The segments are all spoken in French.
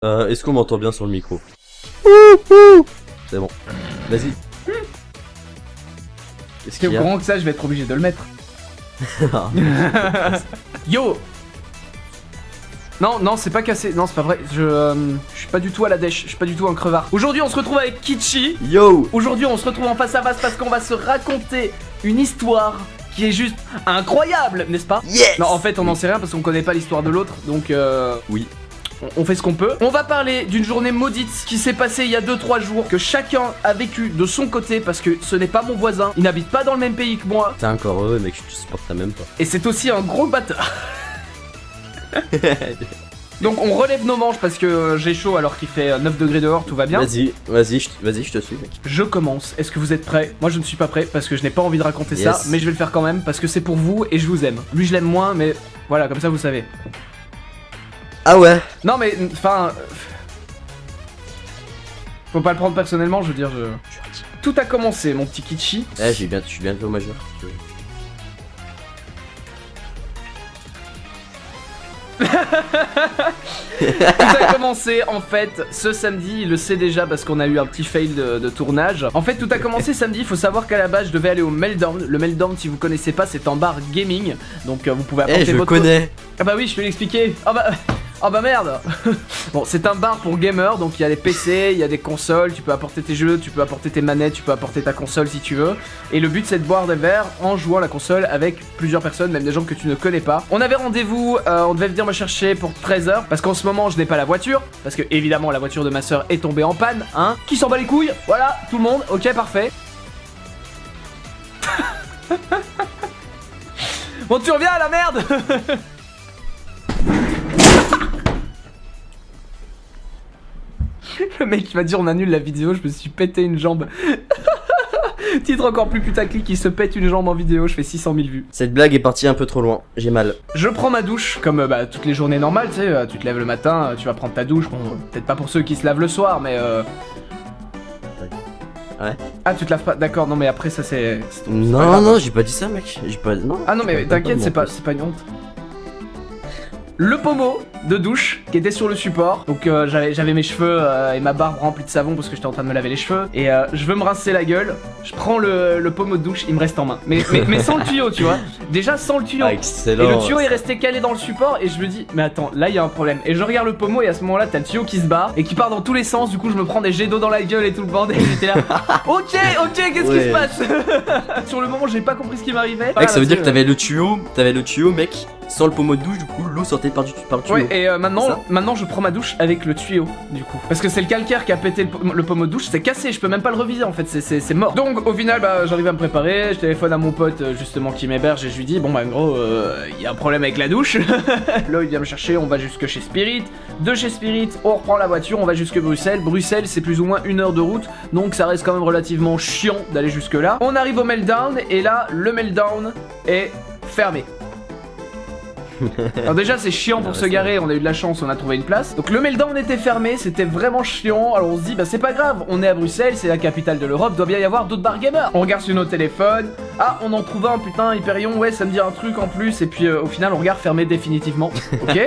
Est-ce qu'on m'entend bien sur le micro? C'est bon. Vas-y. Qu'est-ce T'es qu'il y au a? courant que ça, je vais être obligé de le mettre. Yo. Non, c'est pas cassé. Non, c'est pas vrai. Je suis pas du tout à la dèche. Je suis pas du tout un crevard. Aujourd'hui, on se retrouve avec Kitchi. Yo. Aujourd'hui, on se retrouve en face à face parce qu'on va se raconter une histoire qui est juste incroyable, n'est-ce pas? Yes. Non, en fait, on n'en sait rien parce qu'on connaît pas l'histoire de l'autre. Donc, Oui. on fait ce qu'on peut. On va parler d'une journée maudite qui s'est passée il y a 2-3 jours, que chacun a vécu de son côté parce que ce n'est pas mon voisin, il n'habite pas dans le même pays que moi, T'es encore heureux, mec, je te supporte même pas. et c'est aussi un gros bâtard. Donc on relève nos manches parce que j'ai chaud alors qu'il fait 9 degrés dehors, tout va bien. Vas-y, je te suis, mec. Je commence, est-ce que vous êtes prêts? Moi je ne suis pas prêt parce que je n'ai pas envie de raconter ça, Yes. mais je vais le faire quand même parce que c'est pour vous et je vous aime. Lui je l'aime moins, mais voilà, comme ça vous savez. Ah ouais. Non mais, enfin... Faut pas le prendre personnellement, je veux dire, Tout a commencé, mon petit Kitchi. Eh, je suis bientôt majeur. Tout a commencé en fait ce samedi, il le sait déjà parce qu'on a eu un petit fail de tournage. En fait tout a commencé samedi, il faut savoir qu'à la base je devais aller au Meltdown. Le Meltdown, si vous connaissez pas, c'est en bar gaming. Donc vous pouvez apporter Eh, je le votre... connais. Ah bah oui, je vais l'expliquer. Ah bah merde. Bon, c'est un bar pour gamers, donc il y a des PC, il y a des consoles, tu peux apporter tes jeux, tu peux apporter tes manettes, tu peux apporter ta console si tu veux. Et le but c'est de boire des verres en jouant à la console avec plusieurs personnes, même des gens que tu ne connais pas. On avait rendez-vous, on devait venir me chercher pour 13h, parce qu'en ce moment je n'ai pas la voiture, parce que évidemment la voiture de ma soeur est tombée en panne, hein. Qui s'en bat les couilles? Voilà, tout le monde, ok parfait. Bon tu reviens à la merde. Le mec il m'a dit on annule la vidéo, je me suis pété une jambe. Titre encore plus putaclic, il se pète une jambe en vidéo, je fais 600 000 vues. Cette blague est partie un peu trop loin, j'ai mal. Je prends ma douche, comme toutes les journées normales, tu sais, tu te lèves le matin, tu vas prendre ta douche, bon, peut-être pas pour ceux qui se lavent le soir, mais Ouais. Ah tu te laves pas, d'accord, non mais après ça c'est... Non, j'ai pas dit ça, mec. J'ai pas. Non. Ah non mais t'inquiète, c'est pas une honte. Le pommeau de douche qui était sur le support. Donc j'avais mes cheveux et ma barbe remplie de savon parce que j'étais en train de me laver les cheveux. Et je veux me rincer la gueule. Je prends le pommeau de douche, il me reste en main. Mais sans le tuyau, tu vois. Déjà sans le tuyau. Ah, Et excellent. le tuyau est resté calé dans le support et je me dis mais attends, là il y a un problème. Et je regarde le pommeau et à ce moment là t'as le tuyau qui se barre et qui part dans tous les sens. Du coup je me prends des jets d'eau dans la gueule et tout le bordel. J'étais là ok qu'est-ce qui se passe? Sur le moment j'ai pas compris ce qui m'arrivait. Mec, ça veut dire que t'avais le tuyau, mec. Sans le pommeau de douche, du coup, l'eau sortait par le tuyau. Ouais, et maintenant je prends ma douche avec le tuyau, du coup. Parce que c'est le calcaire qui a pété le pommeau de douche, c'est cassé, je peux même pas le reviser en fait, c'est mort. Donc au final, j'arrive à me préparer, je téléphone à mon pote justement qui m'héberge et je lui dis, bon bah gros, y a un problème avec la douche. Là il vient me chercher, on va jusque chez Spirit. De chez Spirit, on reprend la voiture, on va jusque Bruxelles. Bruxelles, c'est plus ou moins 1 heure de route, donc ça reste quand même relativement chiant d'aller jusque là. On arrive au Meltdown et là, le Meltdown est fermé. Alors déjà c'est chiant pour se garer, on a eu de la chance, on a trouvé une place. Donc le Meltdown était fermé, c'était vraiment chiant. Alors on se dit bah c'est pas grave, on est à Bruxelles, c'est la capitale de l'Europe, doit bien y avoir d'autres bars gamers. On regarde sur nos téléphones, ah on en trouve un, putain Hyperion, ouais ça me dit un truc en plus. Et puis au final on regarde fermé définitivement. Ok,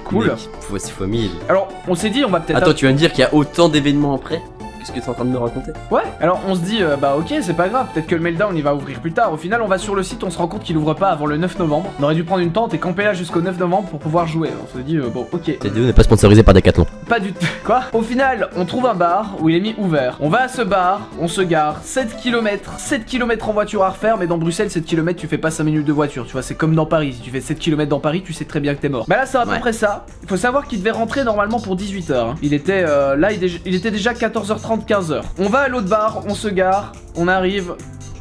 cool. Mec, fois 1000. Alors on s'est dit on va peut-être... Attends, tu vas me dire qu'il y a autant d'événements après? Qu'est-ce que t'es en train de me raconter? Ouais, alors on se dit bah ok c'est pas grave, peut-être que le Meltdown il va ouvrir plus tard. Au final on va sur le site, on se rend compte qu'il ouvre pas avant le 9 novembre. On aurait dû prendre une tente et camper là jusqu'au 9 novembre pour pouvoir jouer. On se dit bon ok. Cette vidéo n'est pas sponsorisée par Decathlon. Pas du tout. Quoi? Au final, on trouve un bar où il est mis ouvert. On va à ce bar, on se gare, 7 km en voiture à refaire, mais dans Bruxelles, 7 km, tu fais pas 5 minutes de voiture, tu vois, c'est comme dans Paris. Si tu fais 7 km dans Paris, tu sais très bien que t'es mort. Bah là, c'est à peu près ça. Il faut savoir qu'il devait rentrer normalement pour 18h. Hein. Il était là, il était déjà 14h30, 15h. On va à l'autre bar, on se gare, on arrive...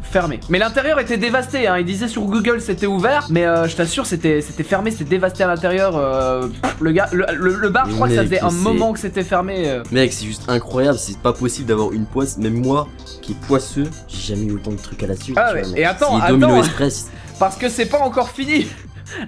fermé. Mais l'intérieur était dévasté, hein. Il disait sur Google c'était ouvert, mais je t'assure c'était fermé, c'était dévasté à l'intérieur. Le bar, je crois que ça faisait un moment que c'était fermé. Mec, c'est juste incroyable, c'est pas possible d'avoir une poisse. Même moi, qui est poisseux, j'ai jamais eu autant de trucs à la suite. Ah ouais, et attends, Domino Express. parce que c'est pas encore fini.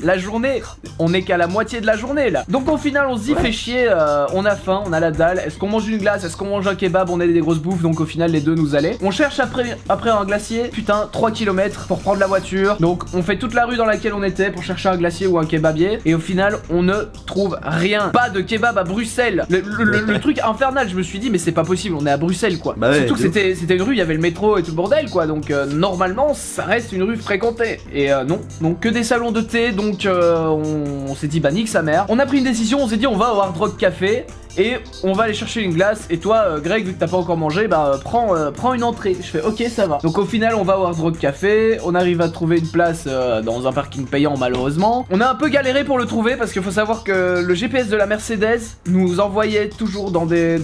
la journée, on est qu'à la moitié de la journée là. Donc au final on se dit fait chier, on a faim, on a la dalle, est-ce qu'on mange une glace, est-ce qu'on mange un kebab, on a des grosses bouffes, donc au final les deux nous allaient. On cherche après un glacier, putain 3 km pour prendre la voiture. Donc on fait toute la rue dans laquelle on était pour chercher un glacier ou un kebabier. Et au final on ne trouve rien. Pas de kebab à Bruxelles. Le truc infernal, je me suis dit mais c'est pas possible, on est à Bruxelles quoi. Bah ouais, surtout que c'était une rue, il y avait le métro et tout le bordel quoi. Donc normalement ça reste une rue fréquentée. Et non, donc que des salons de thé. Donc on s'est dit bah nique sa mère. On a pris une décision, on s'est dit on va au Hard Rock Café et on va aller chercher une glace. Et toi Greg, vu que t'as pas encore mangé, bah prends une entrée. Je fais ok ça va. Donc au final on va au Hard Rock Café, on arrive à trouver une place dans un parking payant malheureusement. On a un peu galéré pour le trouver parce qu'il faut savoir que le GPS de la Mercedes nous envoyait toujours dans des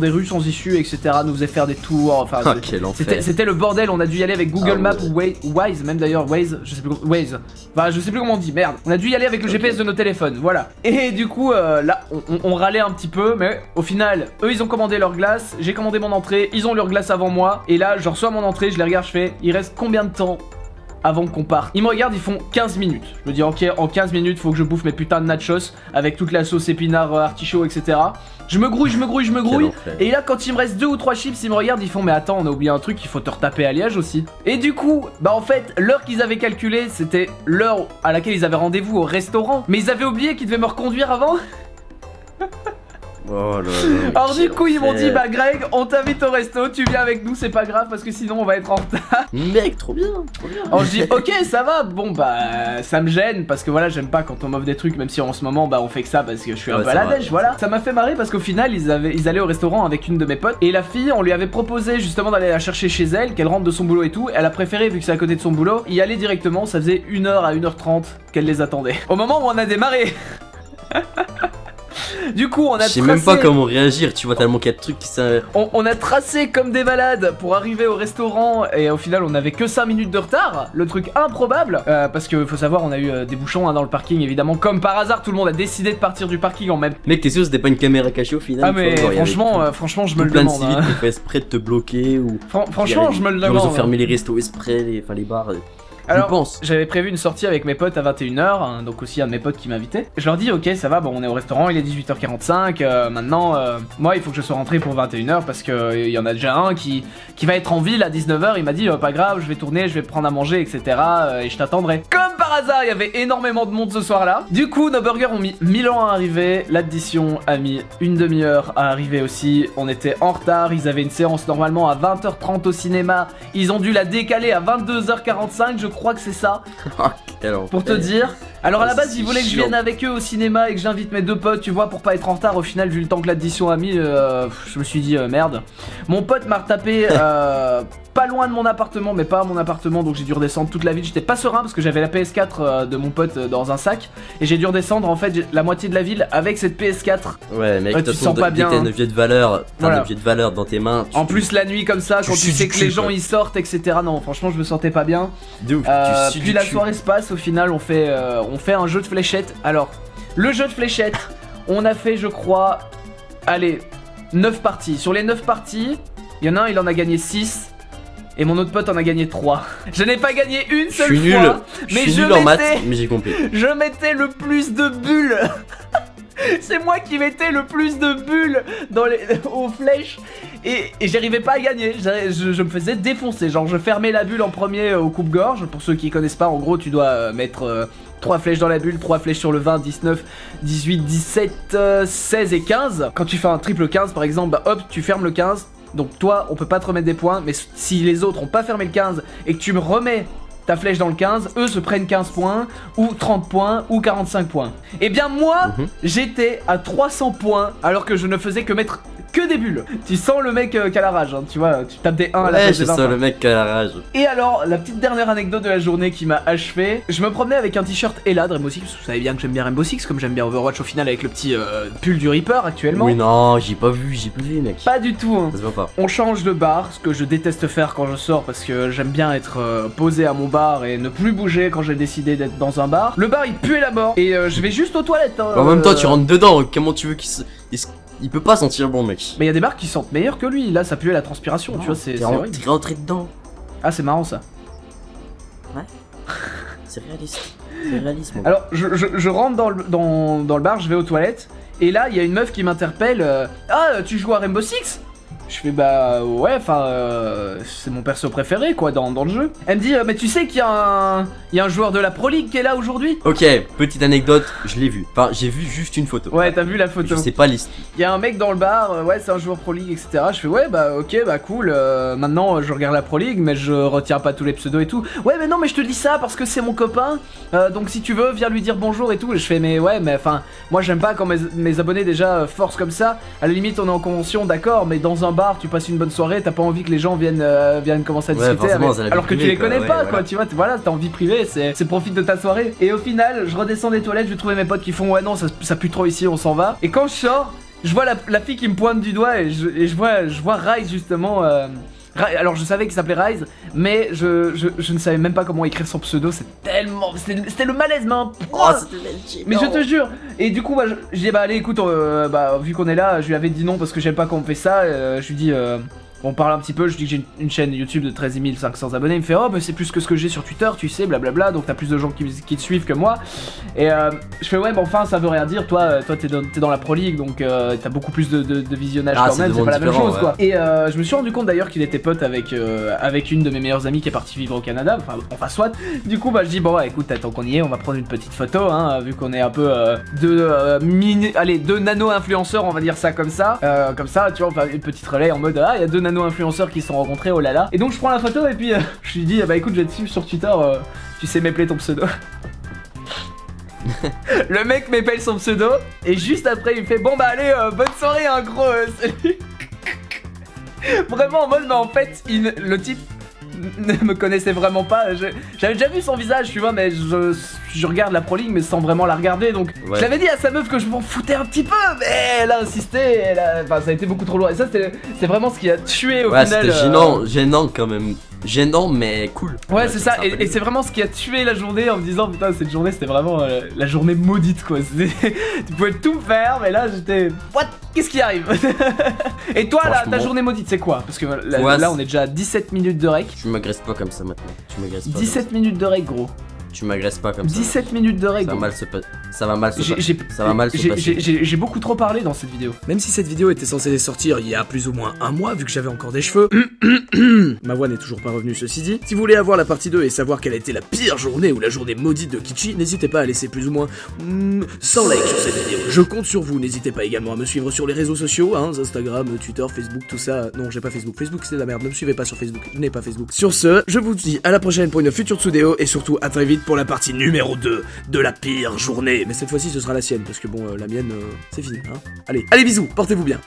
rues sans issue, etc. Nous faisait faire des tours, enfin quel enfer. c'était le bordel. On a dû y aller avec Google Maps ou Waze, même d'ailleurs Waze, je sais plus comment on dit, merde. On a dû y aller avec le GPS de nos téléphones, voilà. Et du coup là on râlait un petit peu, mais au final eux ils ont commandé leur glace, j'ai commandé mon entrée, ils ont leur glace avant moi. Et là je reçois mon entrée, je les regarde, je fais il reste combien de temps avant qu'on parte? Ils me regardent, ils font 15 minutes. Je me dis ok, en 15 minutes faut que je bouffe mes putains de nachos avec toute la sauce épinard, artichaut, etc. Je me grouille. Et là quand il me reste 2 ou 3 chips, ils me regardent, ils font mais attends, on a oublié un truc, il faut te retaper à Liège aussi. Et du coup, bah en fait, l'heure qu'ils avaient calculée, c'était l'heure à laquelle ils avaient rendez-vous au restaurant. Mais ils avaient oublié qu'ils devaient me reconduire avant. Oh là là. Alors du coup ils m'ont dit bah Greg, on t'invite au resto, tu viens avec nous, c'est pas grave parce que sinon on va être en retard. Mec, trop bien. Alors je dis ok ça va, bon bah ça me gêne parce que voilà j'aime pas quand on m'offre des trucs, même si en ce moment bah on fait que ça parce que je suis un peu à la dèche, voilà. Ça m'a fait marrer parce qu'au final ils allaient au restaurant avec une de mes potes et la fille on lui avait proposé justement d'aller la chercher chez elle, qu'elle rentre de son boulot et tout. Elle a préféré, vu que c'est à côté de son boulot, y aller directement. Ça faisait 1h à 1h30 qu'elle les attendait. Au moment où on a démarré. Du coup on a Je sais même pas comment réagir, tu vois, tellement qu'il y a de trucs qui sont... On a tracé comme des malades pour arriver au restaurant et au final on avait que 5 minutes de retard. Le truc improbable parce que faut savoir on a eu des bouchons dans le parking évidemment. Comme par hasard tout le monde a décidé de partir du parking en même. Mec, t'es sûr que c'était pas une caméra cachée au final? Ah mais franchement je me le plein demande. De civils qui fait exprès de te bloquer ou... Franchement je me le demande. Ils ont fermé les restos exprès, les bars... Alors, j'avais prévu une sortie avec mes potes à 21h, hein, donc aussi un de mes potes qui m'invitait. Je leur dis, ok, ça va, bon, on est au restaurant, il est 18h45, maintenant, moi, il faut que je sois rentré pour 21h parce que il y en a déjà un qui va être en ville à 19h. Il m'a dit, pas grave, je vais tourner, je vais prendre à manger, etc. Et je t'attendrai. Comme par hasard, il y avait énormément de monde ce soir-là. Du coup, nos burgers ont mis 1000 ans à arriver, l'addition a mis une demi-heure à arriver aussi. On était en retard, ils avaient une séance normalement à 20h30 au cinéma. Ils ont dû la décaler à 22h45, je crois que c'est ça. Pour te dire. Alors à la base ils voulaient que je vienne avec eux au cinéma et que j'invite mes deux potes, tu vois, pour pas être en retard. Au final, vu le temps que l'addition a mis, je me suis dit merde. Mon pote m'a retapé pas loin de mon appartement, mais pas à mon appartement, donc j'ai dû redescendre toute la ville. J'étais pas serein parce que j'avais la PS4 de mon pote dans un sac et j'ai dû redescendre en fait la moitié de la ville avec cette PS4. Ouais mec, tu te sens pas bien. T'as un objet de valeur, un objet de valeur dans tes mains. En plus la nuit comme ça, quand tu sais que les gens ils sortent, etc. Non, franchement je me sentais pas bien. Puis la soirée se passe, au final on fait un jeu de fléchettes. Alors, le jeu de fléchettes, on a fait je crois, allez, 9 parties. Sur les 9 parties, il y en a un, il en a gagné 6. Et mon autre pote en a gagné 3. Je n'ai pas gagné une seule fois. Mais je suis nul en maths, mais j'ai compris. Je mettais le plus de bulles. C'est moi qui mettais le plus de bulles aux flèches. Et j'arrivais pas à gagner. Je me faisais défoncer. Genre je fermais la bulle en premier au coupe-gorge. Pour ceux qui connaissent pas, en gros tu dois mettre 3 flèches dans la bulle, 3 flèches sur le 20, 19, 18, 17, 16 et 15. Quand tu fais un triple 15 par exemple, bah hop, tu fermes le 15. Donc toi, on peut pas te remettre des points. Mais si les autres ont pas fermé le 15 et que tu me remets ta flèche dans le 15, eux se prennent 15 points, ou 30 points, ou 45 points. Et bien moi, j'étais à 300 points, alors que je ne faisais que mettre que des bulles. Tu sens le mec qui a la rage, hein, tu vois, tu tapes des 1 à la place des 20. Ouais, je sens le mec qui a la rage. Et alors, la petite dernière anecdote de la journée qui m'a achevé, je me promenais avec un t-shirt Ella de Rainbow Six, parce que vous savez bien que j'aime bien Rainbow Six, comme j'aime bien Overwatch au final avec le petit pull du Reaper actuellement. Oui non, j'ai pas vu mec. Pas du tout, hein. Ça se voit pas. On change de bar, ce que je déteste faire quand je sors, parce que j'aime bien être posé à mon bar et ne plus bouger quand j'ai décidé d'être dans un bar. Le bar il puait la mort, et je vais juste aux toilettes, hein, en même temps tu rentres dedans, comment tu veux il peut pas sentir bon mec. Mais il y a des bars qui sentent meilleur que lui, là ça puait la transpiration, non, tu vois, c'est horrible. T'es rentré dedans. Ah c'est marrant ça. Ouais. C'est réaliste. C'est réaliste, mon gars. Alors, je rentre dans le bar, je vais aux toilettes, et là, il y a une meuf qui m'interpelle. Ah, tu joues à Rainbow Six? Je fais bah ouais, enfin c'est mon perso préféré quoi dans le jeu. Elle me dit mais tu sais qu'il y a un joueur de la Pro League qui est là aujourd'hui? Ok, petite anecdote, je l'ai vu. Enfin, j'ai vu juste une photo. Ouais, t'as vu la photo? Je sais pas l'histoire. Il y a un mec dans le bar, ouais c'est un joueur Pro League etc. Je fais ouais bah ok bah cool, maintenant je regarde la Pro League mais je retiens pas tous les pseudos et tout. Ouais mais non mais je te dis ça parce que c'est mon copain, donc si tu veux viens lui dire bonjour et tout. Et je fais mais ouais mais enfin moi j'aime pas quand mes abonnés déjà forcent comme ça. À la limite on est en convention d'accord, mais dans un bar tu passes une bonne soirée, t'as pas envie que les gens viennent commencer à discuter alors que tu les connais pas quoi, tu vois, voilà, t'as envie privée, c'est profite de ta soirée. Et au final je redescends des toilettes, je vais trouver mes potes qui font ouais non ça pue trop ici, on s'en va. Et quand je sors, je vois la fille qui me pointe du doigt et je vois Rise justement. Alors je savais qu'il s'appelait Rise, mais je ne savais même pas comment écrire son pseudo. C'est tellement, c'était le malaise, mais je te jure. Et du coup bah, je dis bah allez écoute, vu qu'on est là, je lui avais dit non parce que j'aime pas quand on fait ça. Je lui dis on parle un petit peu, je dis que j'ai une chaîne YouTube de 13 500 abonnés. Il me fait oh mais c'est plus que ce que j'ai sur Twitter, tu sais, blablabla, donc t'as plus de gens qui te suivent que moi. Et je fais ouais mais enfin ça veut rien dire, toi t'es dans la Pro League, donc t'as beaucoup plus de visionnage quand même, c'est pas la même chose quoi. Et je me suis rendu compte d'ailleurs qu'il était pote avec une de mes meilleures amies qui est partie vivre au Canada, enfin soit. Du coup bah je dis bon ouais, écoute tant qu'on y est on va prendre une petite photo hein, vu qu'on est un peu deux nano-influenceurs, on va dire ça comme ça, tu vois, on fait une petite relais en mode ah il y a deux nano-influenceurs qui se sont rencontrés, oh là là. Et donc je prends la photo et puis je lui dis bah écoute je vais te suivre sur Twitter, tu sais m'épeler ton pseudo. Le mec m'épelle son pseudo et juste après il me fait bon bah allez bonne soirée hein gros salut. Vraiment en mode mais en fait le type ne me connaissait vraiment pas, j'avais déjà vu son visage tu vois, mais je regarde la Pro League mais sans vraiment la regarder, donc ouais. Je l'avais dit à sa meuf que je m'en foutais un petit peu, mais elle a insisté, enfin ça a été beaucoup trop loin, et ça c'est vraiment ce qui a tué au final. C'était gênant quand même, gênant mais cool. Ouais c'est ça, et c'est vraiment ce qui a tué la journée en me disant putain cette journée c'était vraiment la journée maudite quoi. Tu pouvais tout me faire mais là j'étais what, qu'est-ce qui arrive? Et toi là ta journée maudite c'est quoi? Parce que là on est déjà à 17 minutes de rec. Tu m'agresses pas comme ça maintenant, tu m'agresses pas 17 minutes de rec gros. Tu m'agresses pas comme ça. 17 minutes de règles. Ça va mal se passer. J'ai beaucoup trop parlé dans cette vidéo. Même si cette vidéo était censée sortir il y a plus ou moins un mois, vu que j'avais encore des cheveux. Ma voix n'est toujours pas revenue, ceci dit. Si vous voulez avoir la partie 2 et savoir quelle a été la pire journée ou la journée maudite de Kichi, n'hésitez pas à laisser plus ou moins 100 likes sur cette vidéo. Je compte sur vous. N'hésitez pas également à me suivre sur les réseaux sociaux, hein, Instagram, Twitter, Facebook, tout ça. Non, j'ai pas Facebook. Facebook c'est de la merde. Ne me suivez pas sur Facebook. Je n'ai pas Facebook. Sur ce, je vous dis à la prochaine pour une future Tsudéo et surtout à très vite pour la partie numéro 2 de la pire journée. Mais cette fois-ci ce sera la sienne parce que bon la mienne c'est fini hein. Allez bisous, portez-vous bien.